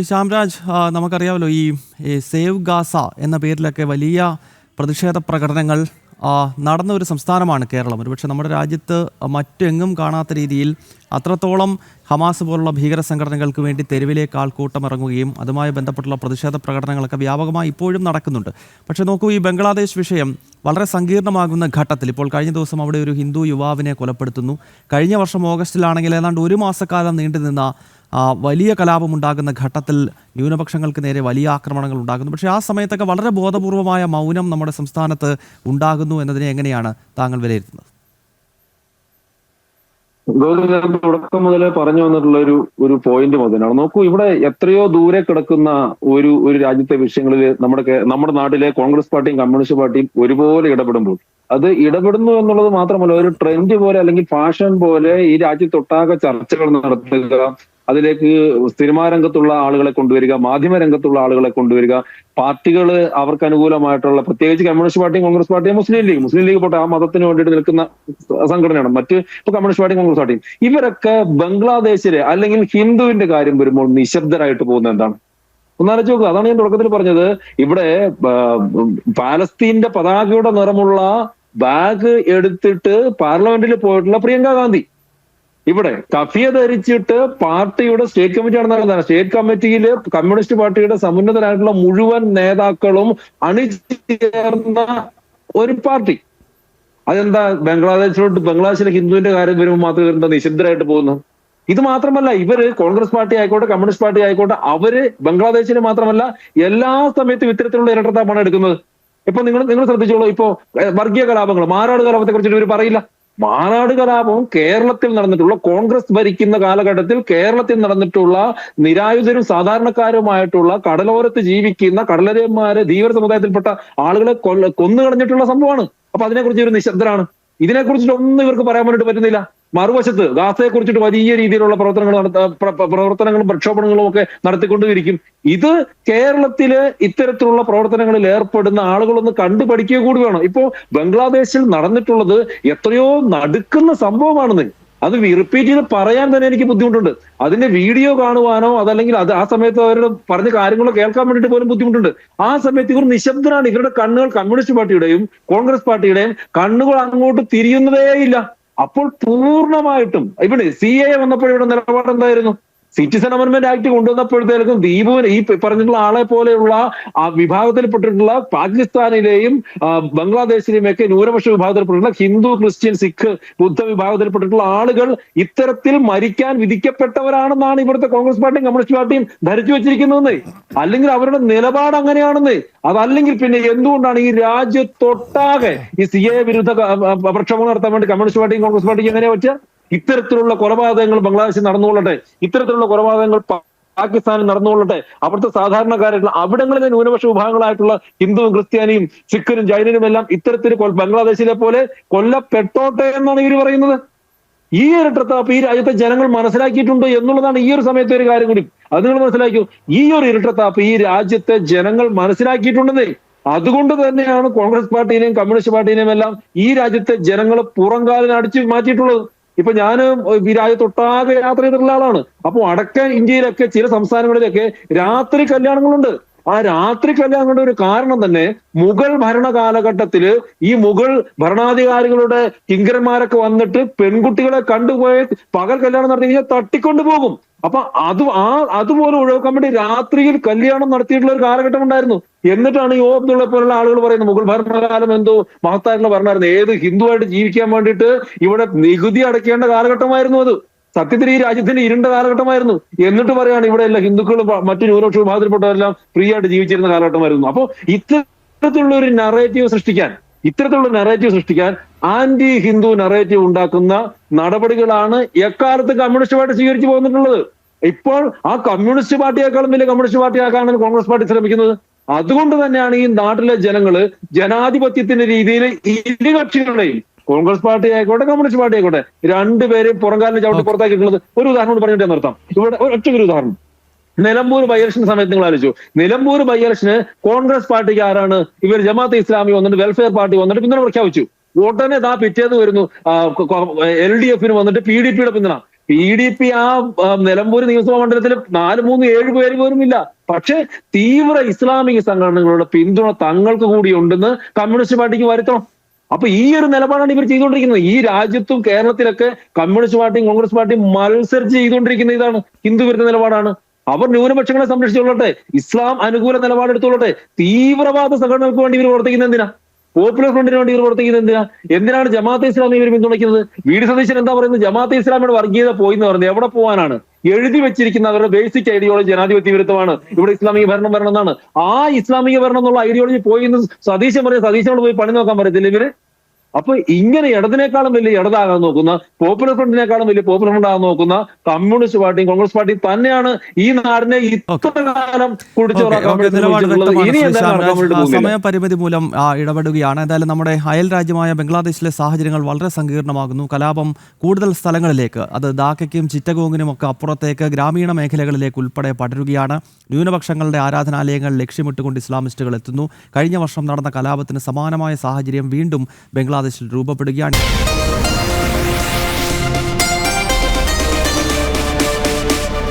ശ്യാംരാജ്, നമുക്കറിയാമല്ലോ ഈ save Gaza എന്ന പേരിലൊക്കെ വലിയ പ്രതിഷേധ പ്രകടനങ്ങൾ നടന്ന ഒരു സംസ്ഥാനമാണ് കേരളം. ഒരുപക്ഷെ നമ്മുടെ രാജ്യത്ത് മറ്റെങ്ങും കാണാത്ത രീതിയിൽ അത്രത്തോളം ഹമാസ് പോലുള്ള ഭീകര സംഘടനകൾക്ക് വേണ്ടി തെരുവിലേക്ക് ആൾക്കൂട്ടം ഇറങ്ങുകയും അതുമായി ബന്ധപ്പെട്ടുള്ള പ്രതിഷേധ പ്രകടനങ്ങളൊക്കെ വ്യാപകമായി ഇപ്പോഴും നടക്കുന്നുണ്ട്. പക്ഷേ നോക്കൂ, ഈ ബംഗ്ലാദേശ് വിഷയം വളരെ സങ്കീർണമാകുന്ന ഘട്ടത്തിൽ ഇപ്പോൾ കഴിഞ്ഞ ദിവസം അവിടെ ഒരു ഹിന്ദു യുവാവിനെ കൊലപ്പെടുത്തുന്നു. കഴിഞ്ഞ വർഷം ഓഗസ്റ്റിലാണെങ്കിൽ ഏതാണ്ട് ഒരു മാസക്കാലം നീണ്ടുനിന്ന വലിയ കലാപമുണ്ടാകുന്ന ഘട്ടത്തിൽ ന്യൂനപക്ഷങ്ങൾക്ക് നേരെ വലിയ ആക്രമണങ്ങൾ ഉണ്ടാകുന്നു. പക്ഷേ ആ സമയത്തൊക്കെ വളരെ ബോധപൂർവമായ മൗനം നമ്മുടെ സംസ്ഥാനത്ത് ഉണ്ടാകുന്നു എന്നതിനെ എങ്ങനെയാണ് താങ്കൾ വിലയിരുത്തുന്നത്? തുടക്കം മുതലേ പറഞ്ഞു വന്നിട്ടുള്ള ഒരു പോയിന്റ് മുതലാണ്. നോക്കൂ, ഇവിടെ എത്രയോ ദൂരെ കിടക്കുന്ന ഒരു രാജ്യത്തെ വിഷയങ്ങളിൽ നമ്മുടെ നാട്ടിലെ കോൺഗ്രസ് പാർട്ടിയും കമ്മ്യൂണിസ്റ്റ് പാർട്ടിയും ഒരുപോലെ ഇടപെടുമ്പോൾ അത് ഇടപെടുന്നു എന്നുള്ളത് മാത്രമല്ല, ഒരു ട്രെൻഡ് പോലെ അല്ലെങ്കിൽ ഫാഷൻ പോലെ ഈ രാജ്യത്തൊട്ടാകെ ചർച്ചകൾ നടത്തുക, അതിലേക്ക് സിനിമാ രംഗത്തുള്ള ആളുകളെ കൊണ്ടുവരിക, മാധ്യമ രംഗത്തുള്ള ആളുകളെ കൊണ്ടുവരിക, പാർട്ടികൾ അവർക്ക് അനുകൂലമായിട്ടുള്ള, പ്രത്യേകിച്ച് കമ്മ്യൂണിസ്റ്റ് പാർട്ടിയും കോൺഗ്രസ് പാർട്ടിയും മുസ്ലിം ലീഗ് പോട്ടെ, ആ മതത്തിന് വേണ്ടിയിട്ട് നിൽക്കുന്ന സംഘടനയാണ്. ഇപ്പൊ കമ്മ്യൂണിസ്റ്റ് പാർട്ടിയും കോൺഗ്രസ് പാർട്ടിയും ഇവരൊക്കെ ബംഗ്ലാദേശിലെ അല്ലെങ്കിൽ ഹിന്ദുവിന്റെ കാര്യം വരുമ്പോൾ നിശബ്ദരായിട്ട് പോകുന്നത് എന്താണ്? ഒന്നാലോചിച്ച് നോക്കുക. അതാണ് ഞാൻ തുടക്കത്തിൽ പറഞ്ഞത്. ഇവിടെ പാലസ്തീന്റെ പതാകയുടെ നിറമുള്ള ബാഗ് എടുത്തിട്ട് പാർലമെന്റിൽ പോയിട്ടുള്ള പ്രിയങ്ക ഗാന്ധി ഇവിടെ കഫിയ ധരിച്ചിട്ട് പാർട്ടിയുടെ സ്റ്റേറ്റ് കമ്മിറ്റിയാണ് നടന്നത്. സ്റ്റേറ്റ് കമ്മിറ്റിയിൽ കമ്മ്യൂണിസ്റ്റ് പാർട്ടിയുടെ സമുന്നതരായിട്ടുള്ള മുഴുവൻ നേതാക്കളും അണിചേർന്ന ഒരു പാർട്ടി. അതെന്താ ബംഗ്ലാദേശിലെ ഹിന്ദുവിന്റെ കാര്യം വരുമ്പോൾ മാത്രം എന്താ നിശബ്ദരായിട്ട് പോകുന്നത്? ഇത് മാത്രമല്ല, ഇവര് കോൺഗ്രസ് പാർട്ടി ആയിക്കോട്ടെ കമ്മ്യൂണിസ്റ്റ് പാർട്ടി ആയിക്കോട്ടെ, അവര് ബംഗ്ലാദേശിന് മാത്രമല്ല എല്ലാ സമയത്തും ഇത്തരത്തിലുള്ള ഇരട്ടത്താപ്പാണ് എടുക്കുന്നത്. ഇപ്പൊ നിങ്ങൾ ശ്രദ്ധിച്ചോളൂ, ഇപ്പോ വർഗീയ കലാപങ്ങൾ, മാറാട് കലാപത്തെ കുറിച്ചിട്ട് ഇവർ പറയില്ല. മാറാട് കലാപവും കേരളത്തിൽ നടന്നിട്ടുള്ള, കോൺഗ്രസ് ഭരിക്കുന്ന കാലഘട്ടത്തിൽ കേരളത്തിൽ നടന്നിട്ടുള്ള നിരായുധരും സാധാരണക്കാരുമായിട്ടുള്ള കടലോരത്ത് ജീവിക്കുന്ന കടലരന്മാരെ, ധീവര സമുദായത്തിൽപ്പെട്ട ആളുകളെ കൊന്നു കളഞ്ഞിട്ടുള്ള സംഭവമാണ്. അപ്പൊ അതിനെക്കുറിച്ച് ഇവർ നിശബ്ദരാണ്. ഇതിനെക്കുറിച്ചിട്ടൊന്നും ഇവർക്ക് പറയാൻ വേണ്ടിയിട്ട് പറ്റുന്നില്ല. മറുവശത്ത് ഗാസയെ കുറിച്ചിട്ട് വലിയ രീതിയിലുള്ള പ്രവർത്തനങ്ങളും പ്രക്ഷോഭങ്ങളും ഒക്കെ നടത്തിക്കൊണ്ടിരിക്കും. ഇത് കേരളത്തില് ഇത്തരത്തിലുള്ള പ്രവർത്തനങ്ങളിൽ ഏർപ്പെടുന്ന ആളുകളൊന്ന് കണ്ടുപഠിക്കുക കൂടി വേണം. ഇപ്പോ ബംഗ്ലാദേശിൽ നടന്നിട്ടുള്ളത് എത്രയോ നടുക്കുന്ന സംഭവമാണെന്ന്. അത് റിപ്പീറ്റ് ചെയ്ത് പറയാൻ തന്നെ എനിക്ക് ബുദ്ധിമുട്ടുണ്ട്. അതിന്റെ വീഡിയോ കാണുവാനോ അതല്ലെങ്കിൽ ആ സമയത്ത് അവരുടെ പറഞ്ഞ കാര്യങ്ങളോ കേൾക്കാൻ വേണ്ടിയിട്ട് പോലും ബുദ്ധിമുട്ടുണ്ട്. ആ സമയത്ത് ഇവർ നിശബ്ദരാണ്. ഇവരുടെ കണ്ണുകൾ കമ്മ്യൂണിസ്റ്റ് പാർട്ടിയുടെയും കോൺഗ്രസ് പാർട്ടിയുടെയും കണ്ണുകൾ അങ്ങോട്ട് തിരിയുന്നതേയില്ല. അപ്പോൾ പൂർണ്ണമായിട്ടും ഇവിടെ CAA വന്നപ്പോൾ ഇവിടെ നിലപാട് എന്തായിരുന്നു? സിറ്റിസൺ അമെന്റ്മെന്റ് ആക്ട് കൊണ്ടുവന്നപ്പോഴത്തേക്കും ദീപുവിന് ഈ പറഞ്ഞിട്ടുള്ള ആളെ പോലെയുള്ള ആ വിഭാഗത്തിൽപ്പെട്ടിട്ടുള്ള പാകിസ്ഥാനിലെയും ബംഗ്ലാദേശിലെയും ഒക്കെ ന്യൂനപക്ഷ വിഭാഗത്തിൽപ്പെട്ടിട്ടുള്ള ഹിന്ദു, ക്രിസ്ത്യൻ, സിഖ്, ബുദ്ധ വിഭാഗത്തിൽപ്പെട്ടിട്ടുള്ള ആളുകൾ ഇത്തരത്തിൽ മരിക്കാൻ വിധിക്കപ്പെട്ടവരാണെന്നാണ് ഇവിടുത്തെ കോൺഗ്രസ് പാർട്ടിയും കമ്മ്യൂണിസ്റ്റ് പാർട്ടിയും ധരിച്ചു വെച്ചിരിക്കുന്നതെന്ന്. അല്ലെങ്കിൽ അവരുടെ നിലപാട് അങ്ങനെയാണെന്ന്. അതല്ലെങ്കിൽ പിന്നെ എന്തുകൊണ്ടാണ് ഈ രാജ്യത്തൊട്ടാകെ ഈ CAA വിരുദ്ധ പ്രക്ഷോഭം നടത്താൻ വേണ്ടി കമ്മ്യൂണിസ്റ്റ് പാർട്ടിയും കോൺഗ്രസ് പാർട്ടിയും എങ്ങനെയാ വെച്ചാൽ ഇത്തരത്തിലുള്ള കൊലപാതകങ്ങൾ ബംഗ്ലാദേശിൽ നടന്നുകൊള്ളട്ടെ, ഇത്തരത്തിലുള്ള കൊലപാതകങ്ങൾ പാകിസ്ഥാനിൽ നടന്നുകൊള്ളട്ടെ, അവിടുത്തെ സാധാരണക്കാരായിട്ടുള്ള അവിടങ്ങളിലെ ന്യൂനപക്ഷ വിഭാഗങ്ങളായിട്ടുള്ള ഹിന്ദുവും ക്രിസ്ത്യാനിയും സിഖിനും ജൈനനും എല്ലാം ഇത്തരത്തിൽ ബംഗ്ലാദേശിലെ പോലെ കൊല്ലപ്പെട്ടോട്ടെ എന്നാണ് ഇവർ പറയുന്നത്. ഈ ഇരട്ടത്താപ്പ് ഈ രാജ്യത്തെ ജനങ്ങൾ മനസ്സിലാക്കിയിട്ടുണ്ട് എന്നുള്ളതാണ് ഈ ഒരു സമയത്തെ ഒരു കാര്യം കൂടി. അത് നിങ്ങൾ മനസ്സിലാക്കൂ. ഈ ഒരു ഇരട്ടത്താപ്പ് ഈ രാജ്യത്തെ ജനങ്ങൾ മനസ്സിലാക്കിയിട്ടുണ്ടെന്നേ. അതുകൊണ്ട് തന്നെയാണ് കോൺഗ്രസ് പാർട്ടിയിലെയും കമ്മ്യൂണിസ്റ്റ് പാർട്ടിയിലെയും എല്ലാം ഈ രാജ്യത്തെ ജനങ്ങൾ പുറംകാലിന് അടിച്ചു മാറ്റിയിട്ടുള്ളത്. ഇപ്പൊ ഞാൻ ഈ രാജ്യത്തൊട്ടാകെ യാത്ര ചെയ്തിട്ടുള്ള ആളാണ്. അപ്പൊ വടക്കൻ ഇന്ത്യയിലൊക്കെ ചില സംസ്ഥാനങ്ങളിലൊക്കെ രാത്രി കല്യാണങ്ങളുണ്ട്. ആ രാത്രി കല്യാണങ്ങളുടെ ഒരു കാരണം തന്നെ മുഗൾ ഭരണ കാലഘട്ടത്തില് ഈ മുഗൾ ഭരണാധികാരികളുടെ കിങ്കരന്മാരൊക്കെ വന്നിട്ട് പെൺകുട്ടികളെ കണ്ടുപോയി പകൽ കല്യാണം നടത്തി കഴിഞ്ഞാൽ തട്ടിക്കൊണ്ടുപോകും. അപ്പൊ അതുപോലെ ഒഴിവാക്കാൻ വേണ്ടി രാത്രിയിൽ കല്യാണം നടത്തിയിട്ടുള്ള ഒരു കാലഘട്ടം ഉണ്ടായിരുന്നു. എന്നിട്ടാണ് ഈ അബ്ദുള്ള പോലുള്ള ആളുകൾ പറയുന്നത് മുഗൾ ഭരണകാലം എന്തോ മഹത്തായിട്ടുള്ള ഭരണമായിരുന്നു. ഏത് ഹിന്ദുവായിട്ട് ജീവിക്കാൻ വേണ്ടിയിട്ട് ഇവിടെ നികുതി അടയ്ക്കേണ്ട കാലഘട്ടമായിരുന്നു അത്. സത്യത്തിൽ ഈ രാജ്യത്തിന്റെ ഇരുണ്ട കാലഘട്ടമായിരുന്നു. എന്നിട്ട് പറയാണ് ഇവിടെ എല്ലാ ഹിന്ദുക്കളും മറ്റു ന്യൂനപക്ഷ വിഭാഗത്തിൽപ്പെട്ടവരെല്ലാം ഫ്രീ ആയിട്ട് ജീവിച്ചിരുന്ന കാലഘട്ടമായിരുന്നു. അപ്പൊ ഇത്തരത്തിലുള്ള ഒരു നറേറ്റീവ് സൃഷ്ടിക്കാൻ ആന്റി ഹിന്ദു നറേറ്റീവ് ഉണ്ടാക്കുന്ന നടപടികളാണ് എക്കാലത്ത് കമ്മ്യൂണിസ്റ്റ് പാർട്ടി സ്വീകരിച്ചു പോന്നിട്ടുള്ളത്. ഇപ്പോൾ ആ കമ്മ്യൂണിസ്റ്റ് പാർട്ടിയേക്കാളും വലിയ കമ്മ്യൂണിസ്റ്റ് പാർട്ടിയാക്കാനാണ് കോൺഗ്രസ് പാർട്ടി ശ്രമിക്കുന്നത്. അതുകൊണ്ട് തന്നെയാണ് ഈ നാട്ടിലെ ജനങ്ങള് ജനാധിപത്യത്തിന്റെ രീതിയിൽ ഇരു കക്ഷികളുടെയും, കോൺഗ്രസ് പാർട്ടി ആയിക്കോട്ടെ കമ്മ്യൂണിസ്റ്റ് പാർട്ടി ആയിക്കോട്ടെ, രണ്ടുപേരും പുറംകാലിന് ചവിട്ടി പുറത്താക്കിയിട്ടുള്ളത്. ഒരു ഉദാഹരണം പറഞ്ഞിട്ട് നിർത്താം. ഇവിടെ ഒറ്റൊരു ഉദാഹരണം. നിലമ്പൂർ ബൈ ഇലക്ഷൻ സമയത്ത് നിങ്ങൾ ആലോചിച്ചു. നിലമ്പൂർ ബൈ ഇലക്ഷന് കോൺഗ്രസ് പാർട്ടിക്ക് ആരാണ്? ഇവർ ജമാഅത്തെ ഇസ്ലാമി വന്നിട്ട് വെൽഫെയർ പാർട്ടി വന്നിട്ട് പിന്തുണ പ്രഖ്യാപിച്ചു. ഉടനെ പിറ്റേന്ന് വരുന്നു LDF വന്നിട്ട് PDP യുടെ പിന്തുണ. PDP നിലമ്പൂർ നിയമസഭാ മണ്ഡലത്തിൽ 4-3-7 പേര് പോലും ഇല്ല. പക്ഷെ തീവ്ര ഇസ്ലാമിക സംഘടനകളുടെ പിന്തുണ തങ്ങൾക്ക് കൂടി ഉണ്ടെന്ന് കമ്മ്യൂണിസ്റ്റ് പാർട്ടിക്ക് വരുത്തണം. അപ്പൊ ഈ ഒരു നിലപാടാണ് ഇവർ ചെയ്തുകൊണ്ടിരിക്കുന്നത്. ഈ രാജ്യത്തും കേരളത്തിലൊക്കെ കമ്മ്യൂണിസ്റ്റ് പാർട്ടിയും കോൺഗ്രസ് പാർട്ടിയും മത്സരിച്ച് ചെയ്തുകൊണ്ടിരിക്കുന്ന ഇതാണ്, ഹിന്ദു വിരുദ്ധ നിലപാടാണ്. അവർ ന്യൂനപക്ഷങ്ങളെ സംരക്ഷിച്ചോളട്ടെ, ഇസ്ലാം അനുകൂല നിലപാടെടുത്തോളട്ടെ. തീവ്രവാദ സംഘടനകൾക്ക് വേണ്ടി ഇവർ പ്രവർത്തിക്കുന്നത് എന്തിനാ? പോപ്പുലർ ഫ്രണ്ടിന് വേണ്ടി ഇവർ പ്രവർത്തിക്കുന്നത് എന്തിനാ? എന്തിനാണ് ജമാഅത്തെ ഇസ്ലാമി ഇവർ പിന്തുണയ്ക്കുന്നത്? വി ഡി സതീശൻ എന്താ പറയുന്നത്? ജമാഅത്തെ ഇസ്ലാമിയുടെ വർഗീയത പോയി എന്ന് പറയുന്നത് എവിടെ പോകാനാണ്? എഴുതി വെച്ചിരിക്കുന്ന അവരുടെ ബേസിക് ഐഡിയോളജി ജനാധിപത്യ വിരുദ്ധമാണ്, ഇവിടെ ഇസ്ലാമിക ഭരണം വരണം എന്നാണ്. ആ ഇസ്ലാമിക ഭരണം എന്നുള്ള ഐഡിയോളജി പോയി എന്ന് സതീശൻ പറയും. സതീശനോട് പോയി പണി നോക്കാൻ പറയത്തില്ല ഇവര്? അപ്പൊ ഇങ്ങനെ ഇടതിനേക്കാളും വലിയ ഇടതാകാൻ നോക്കുന്ന, പോപ്പുലർ ഫ്രണ്ടിനേക്കാളും വലിയ പോപ്പുലർ ഫ്രണ്ട് ആകാൻ നോക്കുന്ന കമ്മ്യൂണിസ്റ്റ് പാർട്ടിയും കോൺഗ്രസ് പാർട്ടിയും തന്നെയാണ് ഈ നാടിനെ ഇത്ര കാലം ഇനി എന്തായാലും സമയപരിമിതി മൂലം ഇടപെടുകയാണ്. എന്തായാലും നമ്മുടെ അയൽ രാജ്യമായ ബംഗ്ലാദേശിലെ സാഹചര്യങ്ങൾ വളരെ സങ്കീർണമാകുന്നു. കലാപം കൂടുതൽ സ്ഥലങ്ങളിലേക്ക്, അത് ധാക്കയ്ക്കും ചിറ്റഗോങ്ങിനും ഒക്കെ അപ്പുറത്തേക്ക് ഗ്രാമീണ മേഖലകളിലേക്ക് ഉൾപ്പെടെ പടരുകയാണ്. ന്യൂനപക്ഷങ്ങളുടെ ആരാധനാലയങ്ങൾ ലക്ഷ്യമിട്ടുകൊണ്ട് ഇസ്ലാമിസ്റ്റുകൾ എത്തുന്നു. കഴിഞ്ഞ വർഷം നടന്ന കലാപത്തിന് സമാനമായ സാഹചര്യം വീണ്ടും ബംഗ്ലാദേശിൽ രൂപപ്പെടുകയാണ്.